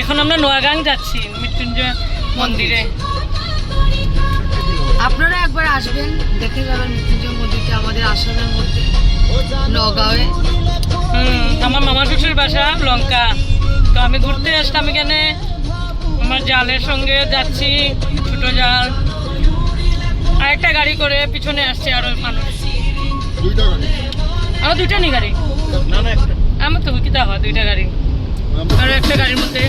এখন আমরা নোয়াগাং যাচ্ছি মৃত্যুঞ্জয় মন্দিরে। আপনারা একবার আসবেন, দেখে যাবেন মৃত্যুঞ্জয় মন্দিরটা আমাদের আসামের মধ্যে নগাঁওয়ে। আমার মামা শ্বশুর বাসা লঙ্কা, তো আমি ঘুরতে আসলাম এখানে। আমার জালের সঙ্গে যাচ্ছি, ছোট জাল, আরেকটা গাড়ি করে পিছনে আসছে আরো মানুষ। আমার দুইটা নি গাড়ি, আমার তো কিতা হয় দুইটা গাড়ি, আর একটা গাড়ির মধ্যে